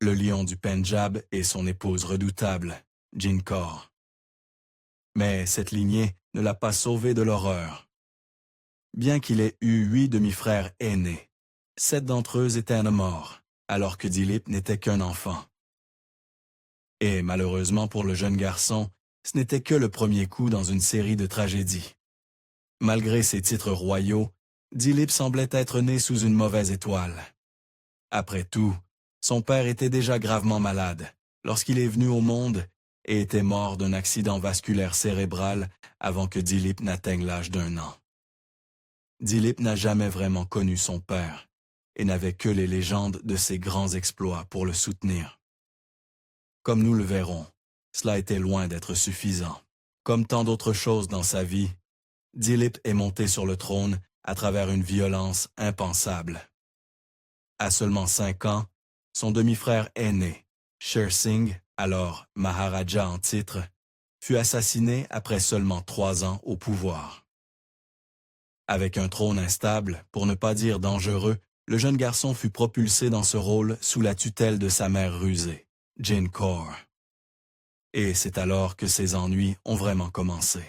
le lion du Pendjab et son épouse redoutable, Jin Kaur. Mais cette lignée ne l'a pas sauvé de l'horreur. Bien qu'il ait eu 8 demi-frères aînés, 7 d'entre eux étaient morts, alors que Dilip n'était qu'un enfant. Et malheureusement pour le jeune garçon, ce n'était que le premier coup dans une série de tragédies. Malgré ses titres royaux, Dilip semblait être né sous une mauvaise étoile. Après tout, son père était déjà gravement malade lorsqu'il est venu au monde et était mort d'un accident vasculaire cérébral avant que Dilip n'atteigne l'âge d'1 an. Dilip n'a jamais vraiment connu son père et n'avait que les légendes de ses grands exploits pour le soutenir. Comme nous le verrons, cela était loin d'être suffisant. Comme tant d'autres choses dans sa vie, Dilip est monté sur le trône à travers une violence impensable. À seulement 5 ans, son demi-frère aîné, Sher Singh, alors Maharaja en titre, fut assassiné après seulement 3 ans au pouvoir. Avec un trône instable, pour ne pas dire dangereux, le jeune garçon fut propulsé dans ce rôle sous la tutelle de sa mère rusée, Jin Kaur. Et c'est alors que ses ennuis ont vraiment commencé.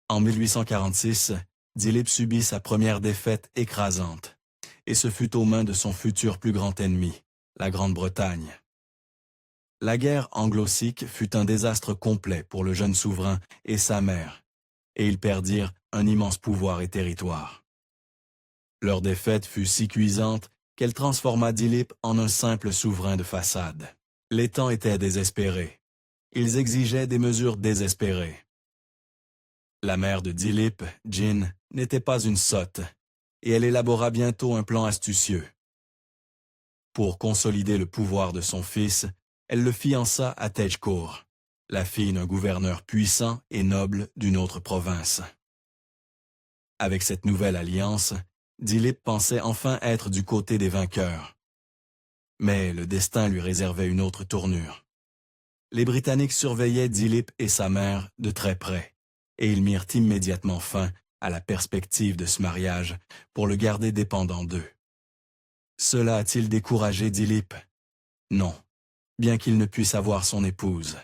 En 1846, Dilip subit sa première défaite écrasante, et ce fut aux mains de son futur plus grand ennemi, la Grande-Bretagne. La guerre anglo-sikh fut un désastre complet pour le jeune souverain et sa mère, et ils perdirent un immense pouvoir et territoire. Leur défaite fut si cuisante qu'elle transforma Dilip en un simple souverain de façade. Les temps étaient désespérés. Ils exigeaient des mesures désespérées. La mère de Dilip, Jin, n'était pas une sotte, et elle élabora bientôt un plan astucieux. Pour consolider le pouvoir de son fils, elle le fiança à Tej Kaur, la fille d'un gouverneur puissant et noble d'une autre province. Avec cette nouvelle alliance, Dilip pensait enfin être du côté des vainqueurs. Mais le destin lui réservait une autre tournure. Les Britanniques surveillaient Dilip et sa mère de très près, et ils mirent immédiatement fin à la perspective de ce mariage pour le garder dépendant d'eux. Cela a-t-il découragé Dilip? Non, bien qu'il ne puisse avoir son épouse.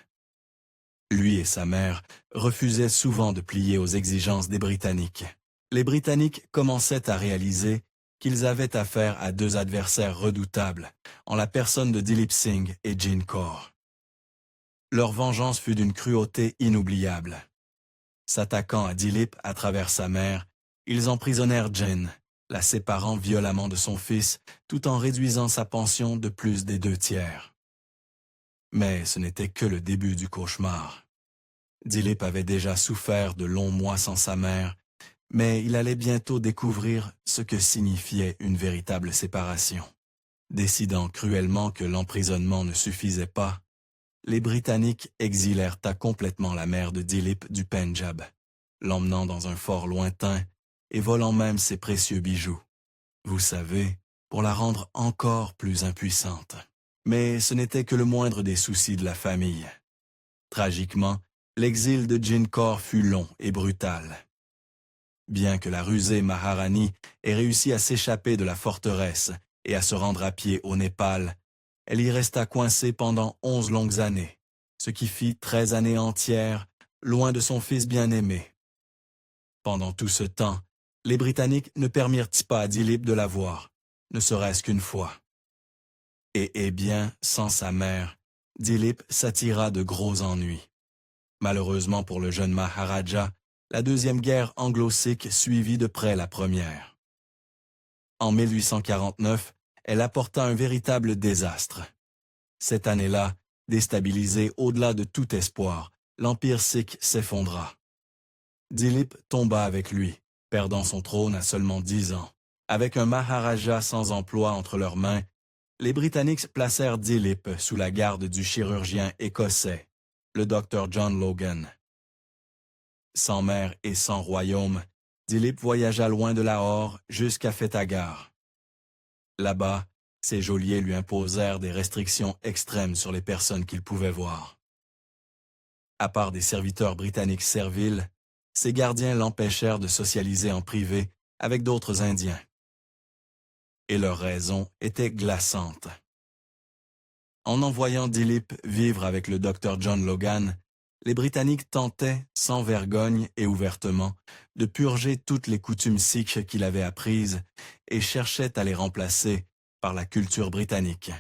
Lui et sa mère refusaient souvent de plier aux exigences des Britanniques. Les Britanniques commençaient à réaliser qu'ils avaient affaire à 2 adversaires redoutables, en la personne de Dilip Singh et Jin Kaur. Leur vengeance fut d'une cruauté inoubliable. S'attaquant à Dilip à travers sa mère, ils emprisonnèrent Jin, la séparant violemment de son fils, tout en réduisant sa pension de plus des 2/3. Mais ce n'était que le début du cauchemar. Dilip avait déjà souffert de longs mois sans sa mère, mais il allait bientôt découvrir ce que signifiait une véritable séparation. Décidant cruellement que l'emprisonnement ne suffisait pas, les Britanniques exilèrent complètement la mère de Dilip du Pendjab, l'emmenant dans un fort lointain et volant même ses précieux bijoux. Vous savez, pour la rendre encore plus impuissante. Mais ce n'était que le moindre des soucis de la famille. Tragiquement, l'exil de Jin Kaur fut long et brutal. Bien que la rusée Maharani ait réussi à s'échapper de la forteresse et à se rendre à pied au Népal, elle y resta coincée pendant 11 longues années, ce qui fit 13 années entières, loin de son fils bien-aimé. Pendant tout ce temps, les Britanniques ne permirent pas à Dilip de la voir, ne serait-ce qu'une fois. Et bien, sans sa mère, Dilip s'attira de gros ennuis. Malheureusement pour le jeune Maharaja, la deuxième guerre anglo-sikh suivit de près la première. En 1849, elle apporta un véritable désastre. Cette année-là, déstabilisé au-delà de tout espoir, l'empire sikh s'effondra. Dilip tomba avec lui, perdant son trône à seulement 10 ans. Avec un Maharaja sans emploi entre leurs mains, les Britanniques placèrent Dilip sous la garde du chirurgien écossais, le Dr John Logan. Sans mère et sans royaume, Dilip voyagea loin de Lahore jusqu'à Fetagar. Là-bas, ses geôliers lui imposèrent des restrictions extrêmes sur les personnes qu'il pouvait voir. À part des serviteurs britanniques serviles, ses gardiens l'empêchèrent de socialiser en privé avec d'autres Indiens. Et leur raison était glaçante. En envoyant Dilip vivre avec le docteur John Logan, les Britanniques tentaient, sans vergogne et ouvertement, de purger toutes les coutumes sikhes qu'il avait apprises et cherchaient à les remplacer par la culture britannique.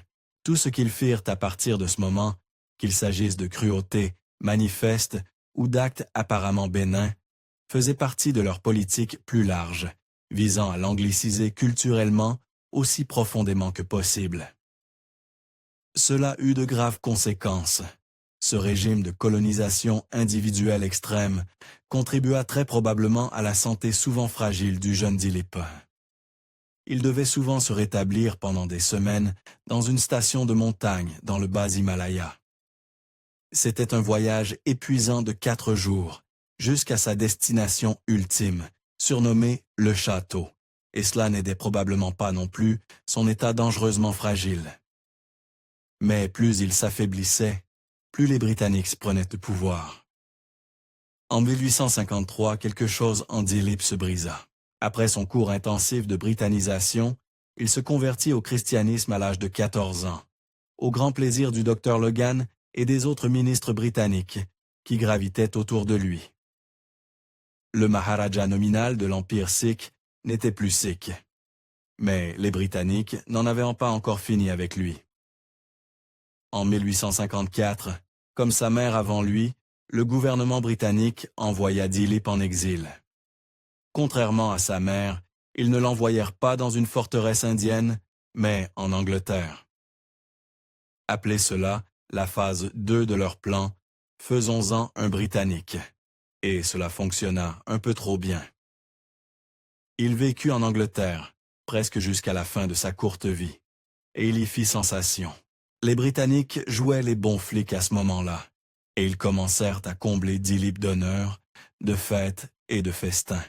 Tout ce qu'ils firent à partir de ce moment, qu'il s'agisse de cruauté manifeste ou d'actes apparemment bénins, faisait partie de leur politique plus large, visant à l'angliciser culturellement aussi profondément que possible. Cela eut de graves conséquences. Ce régime de colonisation individuelle extrême contribua très probablement à la santé souvent fragile du jeune Dilip. Il devait souvent se rétablir pendant des semaines dans une station de montagne dans le bas Himalaya. C'était un voyage épuisant de 4 jours, jusqu'à sa destination ultime, surnommée le château, et cela n'aidait probablement pas non plus son état dangereusement fragile. Mais plus il s'affaiblissait, plus les Britanniques prenaient le pouvoir. En 1853, quelque chose en Dilip se brisa. Après son cours intensif de britannisation, il se convertit au christianisme à l'âge de 14 ans, au grand plaisir du docteur Logan et des autres ministres britanniques qui gravitaient autour de lui. Le Maharaja nominal de l'Empire sikh n'était plus sikh, mais les Britanniques n'en avaient pas encore fini avec lui. En 1854, comme sa mère avant lui, le gouvernement britannique envoya Dilip en exil. Contrairement à sa mère, ils ne l'envoyèrent pas dans une forteresse indienne, mais en Angleterre. Appelez cela la phase 2 de leur plan, faisons-en un Britannique. Et cela fonctionna un peu trop bien. Il vécut en Angleterre, presque jusqu'à la fin de sa courte vie, et il y fit sensation. Les Britanniques jouaient les bons flics à ce moment-là, et ils commencèrent à combler Dilip d'honneurs, de fêtes et de festins.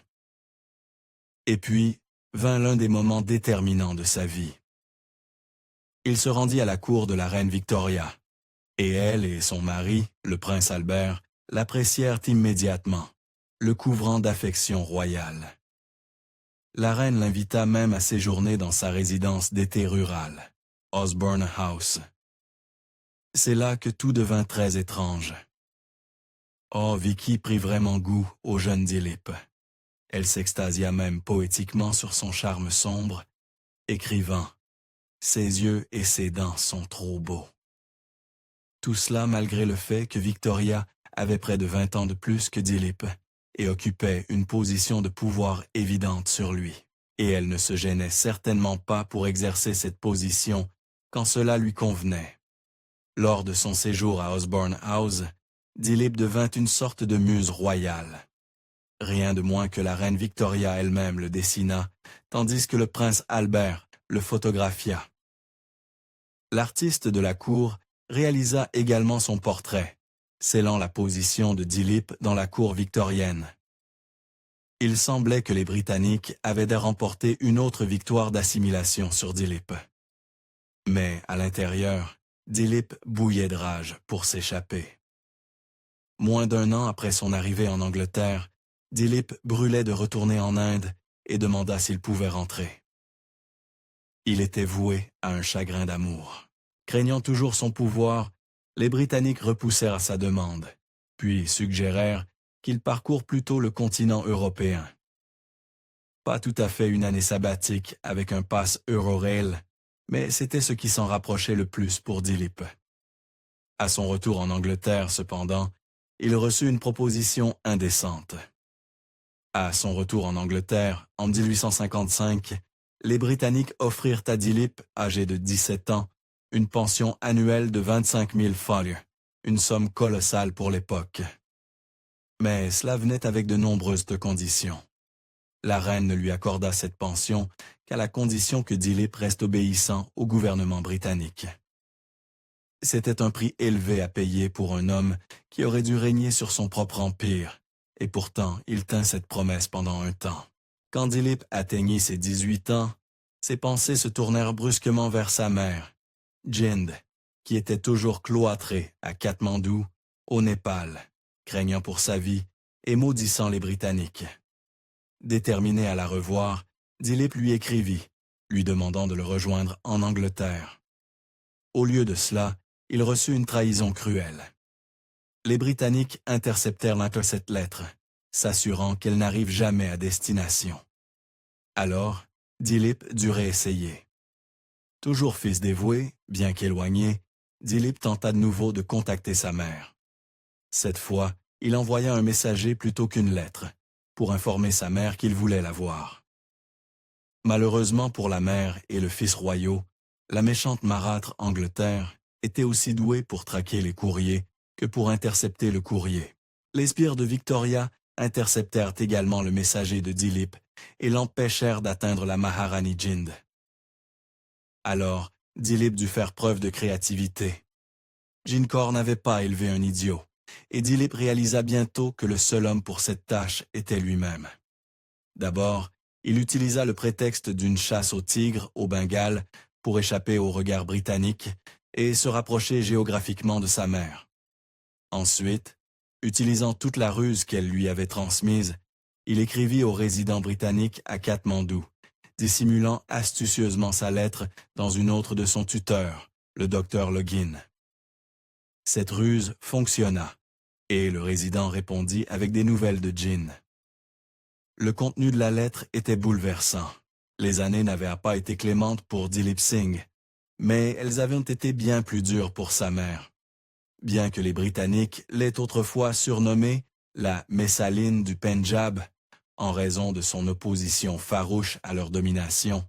Et puis vint l'un des moments déterminants de sa vie. Il se rendit à la cour de la reine Victoria, et elle et son mari, le prince Albert, l'apprécièrent immédiatement, le couvrant d'affection royale. La reine l'invita même à séjourner dans sa résidence d'été rurale, Osborne House. C'est là que tout devint très étrange. Oh, Vicky prit vraiment goût au jeune Dilip. Elle s'extasia même poétiquement sur son charme sombre, écrivant « Ses yeux et ses dents sont trop beaux ». Tout cela malgré le fait que Victoria avait près de 20 ans de plus que Dilip et occupait une position de pouvoir évidente sur lui. Et elle ne se gênait certainement pas pour exercer cette position quand cela lui convenait. Lors de son séjour à Osborne House, Dilip devint une sorte de muse royale. Rien de moins que la reine Victoria elle-même le dessina, tandis que le prince Albert le photographia. L'artiste de la cour réalisa également son portrait, scellant la position de Dilip dans la cour victorienne. Il semblait que les Britanniques avaient remporté une autre victoire d'assimilation sur Dilip. Mais à l'intérieur, Dilip bouillait de rage pour s'échapper. Moins d'1 an après son arrivée en Angleterre, Dilip brûlait de retourner en Inde et demanda s'il pouvait rentrer. Il était voué à un chagrin d'amour. Craignant toujours son pouvoir, les Britanniques repoussèrent sa demande, puis suggérèrent qu'il parcourt plutôt le continent européen. Pas tout à fait une année sabbatique avec un pass Eurorail, mais c'était ce qui s'en rapprochait le plus pour Dilip. À son retour en Angleterre, cependant, il reçut une proposition indécente. À son retour en Angleterre, en 1855, les Britanniques offrirent à Dilip, âgé de 17 ans, une pension annuelle de 25 000 folies, une somme colossale pour l'époque. Mais cela venait avec de nombreuses conditions. La reine ne lui accorda cette pension qu'à la condition que Dilip reste obéissant au gouvernement britannique. C'était un prix élevé à payer pour un homme qui aurait dû régner sur son propre empire, et pourtant il tint cette promesse pendant un temps. Quand Dilip atteignit ses 18 ans, ses pensées se tournèrent brusquement vers sa mère, Jind, qui était toujours cloîtrée à Katmandou, au Népal, craignant pour sa vie et maudissant les Britanniques. Déterminé à la revoir, Dilip lui écrivit, lui demandant de le rejoindre en Angleterre. Au lieu de cela, il reçut une trahison cruelle. Les Britanniques interceptèrent cette lettre, s'assurant qu'elle n'arrive jamais à destination. Alors, Dilip dut réessayer. Toujours fils dévoué, bien qu'éloigné, Dilip tenta de nouveau de contacter sa mère. Cette fois, il envoya un messager plutôt qu'une lettre, pour informer sa mère qu'il voulait la voir. Malheureusement pour la mère et le fils royaux, la méchante marâtre Angleterre était aussi douée pour traquer les courriers que pour intercepter le courrier. Les sbires de Victoria interceptèrent également le messager de Dilip et l'empêchèrent d'atteindre la Maharani Jind. Alors, Dilip dut faire preuve de créativité. Jind Kaur n'avait pas élevé un idiot, et Dilip réalisa bientôt que le seul homme pour cette tâche était lui-même. D'abord, il utilisa le prétexte d'une chasse au tigre au Bengale pour échapper au regard britannique et se rapprocher géographiquement de sa mère. Ensuite, utilisant toute la ruse qu'elle lui avait transmise, il écrivit au résident britannique à Katmandou, dissimulant astucieusement sa lettre dans une autre de son tuteur, le docteur Login. Cette ruse fonctionna, et le résident répondit avec des nouvelles de Jin. Le contenu de la lettre était bouleversant. Les années n'avaient pas été clémentes pour Dilip Singh, mais elles avaient été bien plus dures pour sa mère. Bien que les Britanniques l'aient autrefois surnommée la Messaline du Pendjab, en raison de son opposition farouche à leur domination,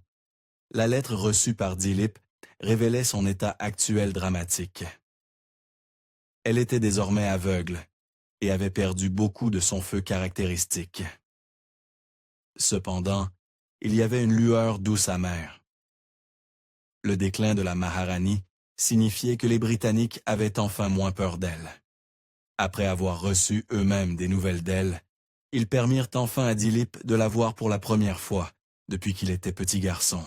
la lettre reçue par Dilip révélait son état actuel dramatique. Elle était désormais aveugle et avait perdu beaucoup de son feu caractéristique. Cependant, il y avait une lueur douce amère. Le déclin de la Maharani signifiait que les Britanniques avaient enfin moins peur d'elle. Après avoir reçu eux-mêmes des nouvelles d'elle, ils permirent enfin à Dilip de la voir pour la première fois depuis qu'il était petit garçon.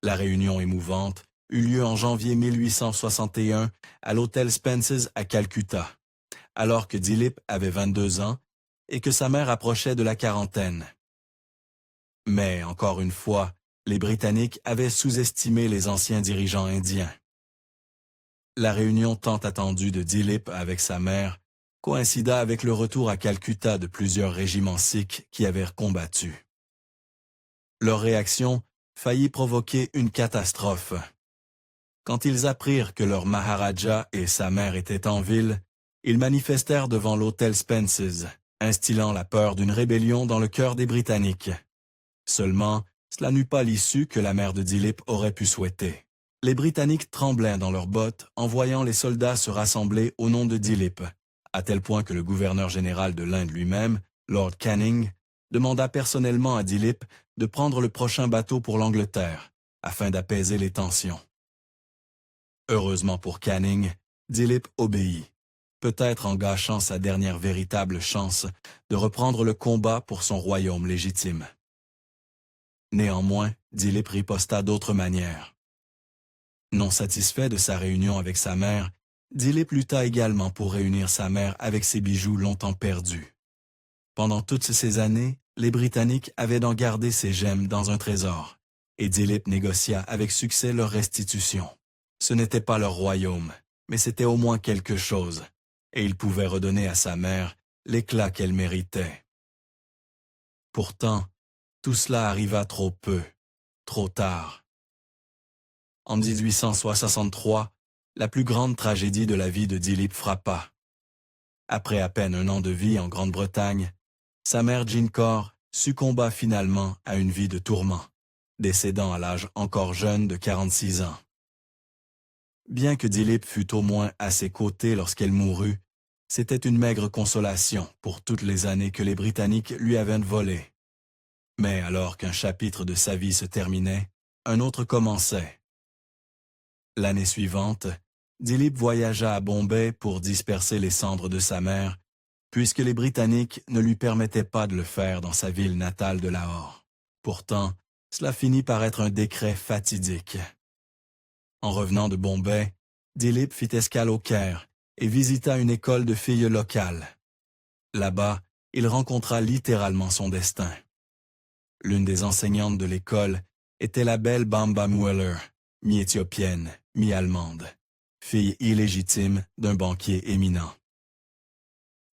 La réunion émouvante eut lieu en janvier 1861 à l'hôtel Spence's à Calcutta, alors que Dilip avait 22 ans et que sa mère approchait de la quarantaine. Mais, encore une fois, les Britanniques avaient sous-estimé les anciens dirigeants indiens. La réunion tant attendue de Dilip avec sa mère coïncida avec le retour à Calcutta de plusieurs régiments sikhs qui avaient combattu. Leur réaction faillit provoquer une catastrophe. Quand ils apprirent que leur Maharaja et sa mère étaient en ville, ils manifestèrent devant l'hôtel Spence's, instillant la peur d'une rébellion dans le cœur des Britanniques. Seulement, cela n'eut pas l'issue que la mère de Dilip aurait pu souhaiter. Les Britanniques tremblaient dans leurs bottes en voyant les soldats se rassembler au nom de Dilip, à tel point que le gouverneur général de l'Inde lui-même, Lord Canning, demanda personnellement à Dilip de prendre le prochain bateau pour l'Angleterre, afin d'apaiser les tensions. Heureusement pour Canning, Dilip obéit, peut-être en gâchant sa dernière véritable chance de reprendre le combat pour son royaume légitime. Néanmoins, Dilip riposta d'autres manières. Non satisfait de sa réunion avec sa mère, Dilip lutta également pour réunir sa mère avec ses bijoux longtemps perdus. Pendant toutes ces années, les Britanniques avaient d'en garder ces gemmes dans un trésor, et Dilip négocia avec succès leur restitution. Ce n'était pas leur royaume, mais c'était au moins quelque chose, et il pouvait redonner à sa mère l'éclat qu'elle méritait. Pourtant, tout cela arriva trop peu, trop tard. En 1863, la plus grande tragédie de la vie de Dilip frappa. Après à peine un an de vie en Grande-Bretagne, sa mère Jind Kaur succomba finalement à une vie de tourments, décédant à l'âge encore jeune de 46 ans. Bien que Dilip fût au moins à ses côtés lorsqu'elle mourut, c'était une maigre consolation pour toutes les années que les Britanniques lui avaient volées. Mais alors qu'un chapitre de sa vie se terminait, un autre commençait. L'année suivante, Dilip voyagea à Bombay pour disperser les cendres de sa mère, puisque les Britanniques ne lui permettaient pas de le faire dans sa ville natale de Lahore. Pourtant, cela finit par être un décret fatidique. En revenant de Bombay, Dilip fit escale au Caire et visita une école de filles locales. Là-bas, il rencontra littéralement son destin. L'une des enseignantes de l'école était la belle Bamba Mueller, mi-éthiopienne, mi-allemande. fille illégitime d'un banquier éminent.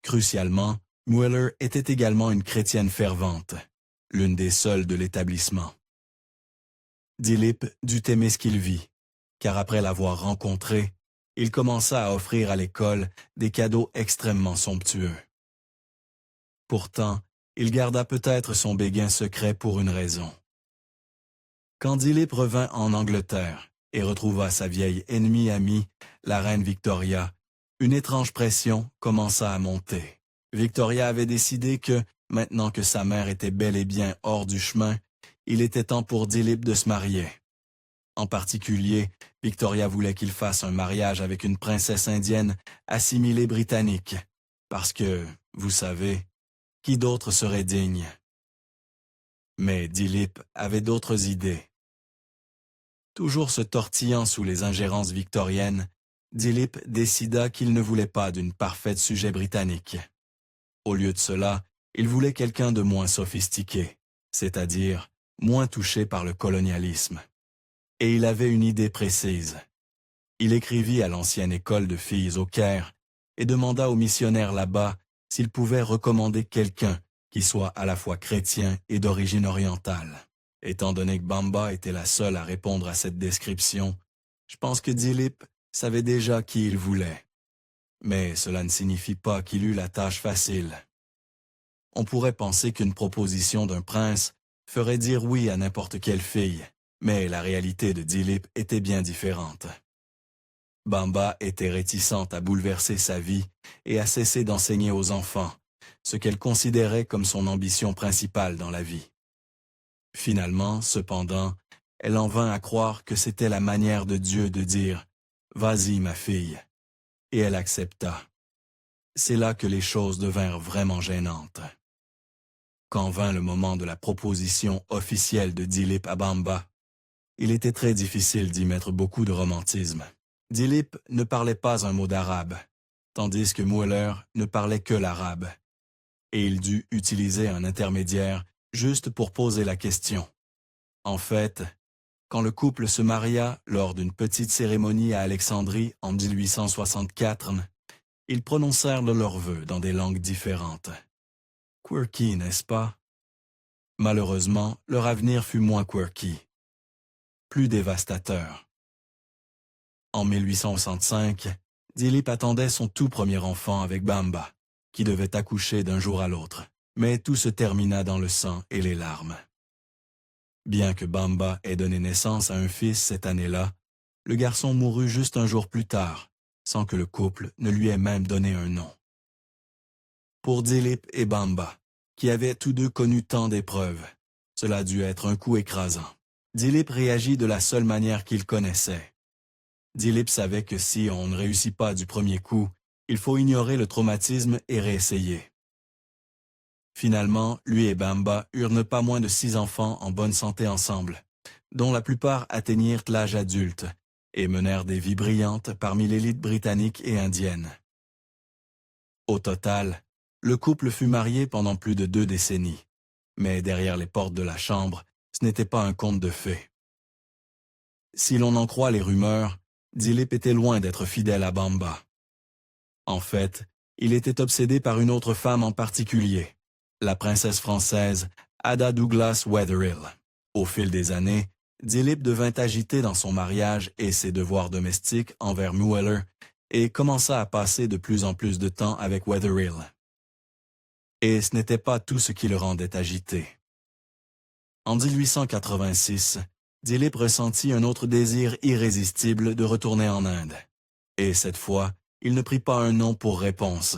Crucialement, Mueller était également une chrétienne fervente, l'une des seules de l'établissement. Dilip dut aimer ce qu'il vit, car après l'avoir rencontré, il commença à offrir à l'école des cadeaux extrêmement somptueux. Pourtant, il garda peut-être son béguin secret pour une raison. Quand Dilip revint en Angleterre et retrouva sa vieille ennemie-amie, la reine Victoria, une étrange pression commença à monter. Victoria avait décidé que, maintenant que sa mère était bel et bien hors du chemin, il était temps pour Dilip de se marier. En particulier, Victoria voulait qu'il fasse un mariage avec une princesse indienne assimilée britannique, parce que, vous savez, qui d'autre serait digne? Mais Dilip avait d'autres idées. Toujours se tortillant sous les ingérences victoriennes, Dilip décida qu'il ne voulait pas d'une parfaite sujet britannique. Au lieu de cela, il voulait quelqu'un de moins sophistiqué, c'est-à-dire moins touché par le colonialisme. Et il avait une idée précise. Il écrivit à l'ancienne école de filles au Caire et demanda aux missionnaires là-bas s'ils pouvaient recommander quelqu'un qui soit à la fois chrétien et d'origine orientale. Étant donné que Bamba était la seule à répondre à cette description, je pense que Dilip savait déjà qui il voulait. Mais cela ne signifie pas qu'il eut la tâche facile. On pourrait penser qu'une proposition d'un prince ferait dire oui à n'importe quelle fille, mais la réalité de Dilip était bien différente. Bamba était réticente à bouleverser sa vie et à cesser d'enseigner aux enfants, ce qu'elle considérait comme son ambition principale dans la vie. Finalement, cependant, elle en vint à croire que c'était la manière de Dieu de dire « Vas-y, ma fille », et elle accepta. C'est là que les choses devinrent vraiment gênantes. Quand vint le moment de la proposition officielle de Dilip à Bamba, il était très difficile d'y mettre beaucoup de romantisme. Dilip ne parlait pas un mot d'arabe, tandis que Mueller ne parlait que l'arabe, et il dut utiliser un intermédiaire juste pour poser la question. En fait, quand le couple se maria lors d'une petite cérémonie à Alexandrie en 1864, ils prononcèrent leurs vœux dans des langues différentes. Quirky, n'est-ce pas? Malheureusement, leur avenir fut moins quirky, plus dévastateur. En 1865, Dilip attendait son tout premier enfant avec Bamba, qui devait accoucher d'un jour à l'autre, mais tout se termina dans le sang et les larmes. Bien que Bamba ait donné naissance à un fils cette année-là, le garçon mourut juste un jour plus tard, sans que le couple ne lui ait même donné un nom. Pour Dilip et Bamba, qui avaient tous deux connu tant d'épreuves, cela dut être un coup écrasant. Dilip réagit de la seule manière qu'il connaissait. Dilip savait que si on ne réussit pas du premier coup, il faut ignorer le traumatisme et réessayer. Finalement, lui et Bamba eurent pas moins de 6 enfants en bonne santé ensemble, dont la plupart atteignirent l'âge adulte et menèrent des vies brillantes parmi l'élite britannique et indienne. Au total, le couple fut marié pendant plus de 2 décennies, mais derrière les portes de la chambre, ce n'était pas un conte de fées. Si l'on en croit les rumeurs, Dilip était loin d'être fidèle à Bamba. En fait, il était obsédé par une autre femme en particulier, la princesse française Ada Douglas Wetherill. Au fil des années, Dilip devint agité dans son mariage et ses devoirs domestiques envers Mueller et commença à passer de plus en plus de temps avec Wetherill. Et ce n'était pas tout ce qui le rendait agité. En 1886, Dilip ressentit un autre désir irrésistible de retourner en Inde. Et cette fois, il ne prit pas un non pour réponse.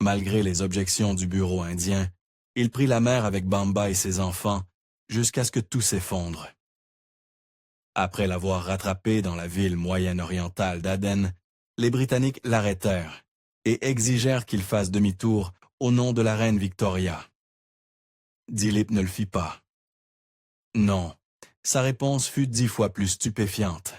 Malgré les objections du bureau indien, il prit la mer avec Bamba et ses enfants, jusqu'à ce que tout s'effondre. Après l'avoir rattrapé dans la ville moyenne-orientale d'Aden, les Britanniques l'arrêtèrent et exigèrent qu'il fasse demi-tour au nom de la reine Victoria. Dilip ne le fit pas. Non, sa réponse fut 10 fois plus stupéfiante.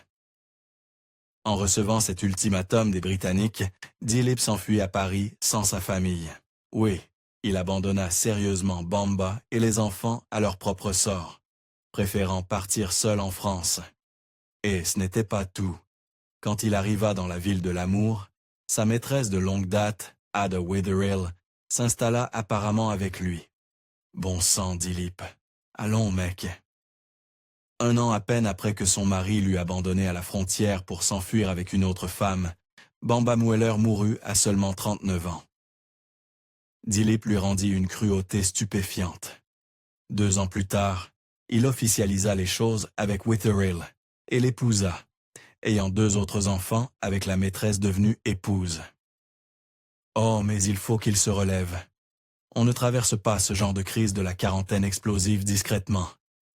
En recevant cet ultimatum des Britanniques, Dilip s'enfuit à Paris sans sa famille. Oui, il abandonna sérieusement Bamba et les enfants à leur propre sort, préférant partir seul en France. Et ce n'était pas tout. Quand il arriva dans la ville de l'amour, sa maîtresse de longue date, Ada Witherill, s'installa apparemment avec lui. « Bon sang, Dilip. Allons, mec. » Un an à peine après que son mari l'eut abandonné à la frontière pour s'enfuir avec une autre femme, Bamba Mueller mourut à seulement 39 ans. Dilip lui rendit une cruauté stupéfiante. 2 ans plus tard, il officialisa les choses avec Witherill et l'épousa, ayant 2 autres enfants avec la maîtresse devenue épouse. Oh, mais il faut qu'il se relève. On ne traverse pas ce genre de crise de la quarantaine explosive discrètement.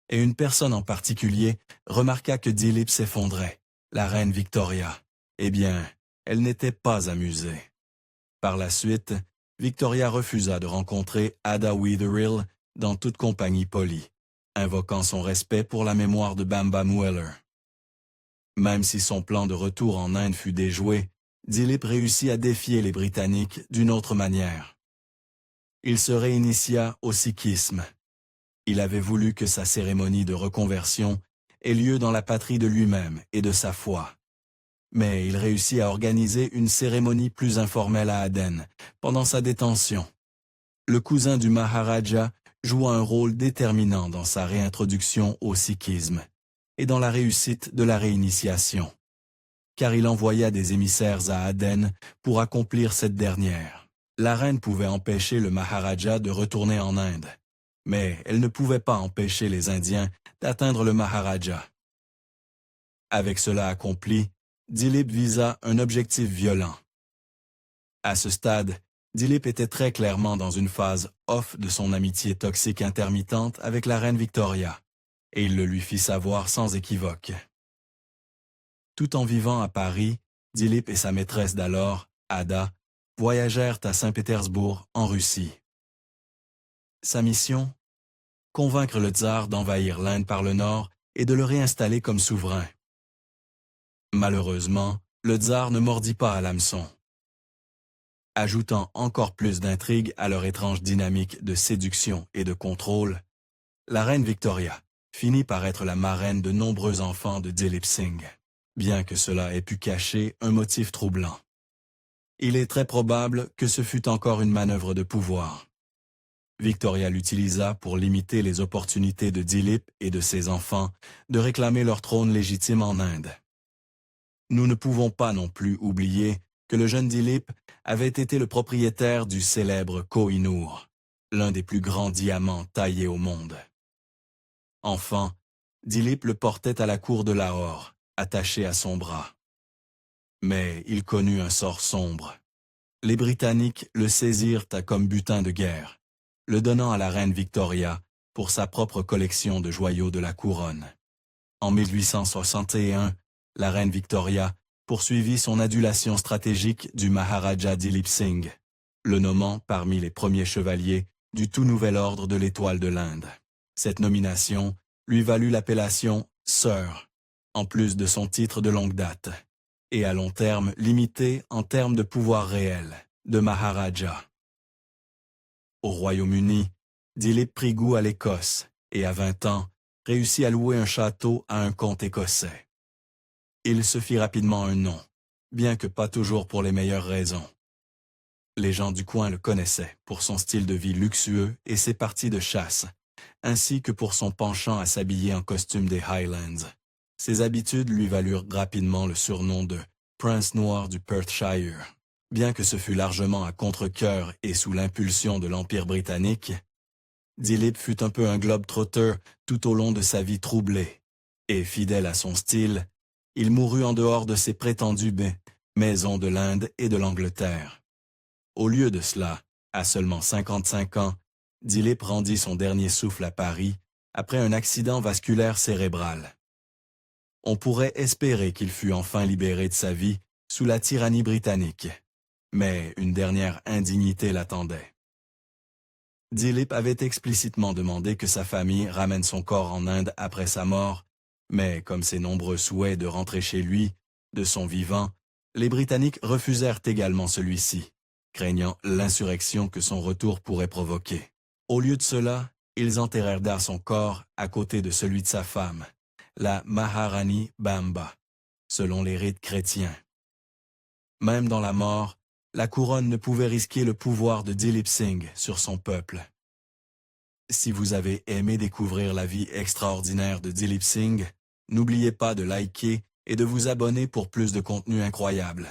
Et une personne en particulier remarqua que Dilip s'effondrait, la reine Victoria. Eh bien, elle n'était pas amusée. Par la suite, Victoria refusa de rencontrer Ada Witherill dans toute compagnie polie, invoquant son respect pour la mémoire de Bamba Mueller. Même si son plan de retour en Inde fut déjoué, Dilip réussit à défier les Britanniques d'une autre manière. Il se réinitia au sikhisme. Il avait voulu que sa cérémonie de reconversion ait lieu dans la patrie de lui-même et de sa foi. Mais il réussit à organiser une cérémonie plus informelle à Aden, pendant sa détention. Le cousin du Maharaja joua un rôle déterminant dans sa réintroduction au sikhisme et dans la réussite de la réinitiation, car il envoya des émissaires à Aden pour accomplir cette dernière. La reine pouvait empêcher le Maharaja de retourner en Inde, mais elle ne pouvait pas empêcher les Indiens d'atteindre le Maharaja. Avec cela accompli, Dilip visa un objectif violent. À ce stade, Dilip était très clairement dans une phase off de son amitié toxique intermittente avec la reine Victoria, et il le lui fit savoir sans équivoque. Tout en vivant à Paris, Dilip et sa maîtresse d'alors, Ada, voyagèrent à Saint-Pétersbourg, en Russie. Sa mission? Convaincre le tsar d'envahir l'Inde par le nord et de le réinstaller comme souverain. Malheureusement, le tsar ne mordit pas à l'hameçon. Ajoutant encore plus d'intrigue à leur étrange dynamique de séduction et de contrôle, la reine Victoria finit par être la marraine de nombreux enfants de Dilip Singh, bien que cela ait pu cacher un motif troublant. Il est très probable que ce fut encore une manœuvre de pouvoir. Victoria l'utilisa pour limiter les opportunités de Dilip et de ses enfants de réclamer leur trône légitime en Inde. Nous ne pouvons pas non plus oublier que le jeune Dilip avait été le propriétaire du célèbre Koh-i-Noor, l'un des plus grands diamants taillés au monde. Enfant, Dilip le portait à la cour de Lahore, attaché à son bras. Mais il connut un sort sombre. Les Britanniques le saisirent comme butin de guerre, le donnant à la reine Victoria pour sa propre collection de joyaux de la couronne. En 1861, la reine Victoria poursuivit son adulation stratégique du Maharaja Dilip Singh, le nommant parmi les premiers chevaliers du tout nouvel ordre de l'Étoile de l'Inde. Cette nomination lui valut l'appellation « Sir », en plus de son titre de longue date, et à long terme limité en termes de pouvoir réel, de Maharaja. Au Royaume-Uni, Dilip prit goût à l'Écosse et à 20 ans, réussit à louer un château à un comte écossais. Il se fit rapidement un nom, bien que pas toujours pour les meilleures raisons. Les gens du coin le connaissaient pour son style de vie luxueux et ses parties de chasse, ainsi que pour son penchant à s'habiller en costume des Highlands. Ses habitudes lui valurent rapidement le surnom de « Prince Noir du Perthshire ». Bien que ce fût largement à contre-cœur et sous l'impulsion de l'Empire britannique, Dilip fut un peu un globe-trotter tout au long de sa vie troublée, et fidèle à son style, il mourut en dehors de ses prétendues maisons de l'Inde et de l'Angleterre. Au lieu de cela, à seulement 55 ans, Dilip rendit son dernier souffle à Paris après un accident vasculaire cérébral. On pourrait espérer qu'il fût enfin libéré de sa vie sous la tyrannie britannique, mais une dernière indignité l'attendait. Dilip avait explicitement demandé que sa famille ramène son corps en Inde après sa mort, mais comme ses nombreux souhaits de rentrer chez lui, de son vivant, les Britanniques refusèrent également celui-ci, craignant l'insurrection que son retour pourrait provoquer. Au lieu de cela, ils enterrèrent son corps à côté de celui de sa femme, la Maharani Bamba, selon les rites chrétiens. Même dans la mort, la couronne ne pouvait risquer le pouvoir de Dilip Singh sur son peuple. Si vous avez aimé découvrir la vie extraordinaire de Dilip Singh, n'oubliez pas de liker et de vous abonner pour plus de contenu incroyable.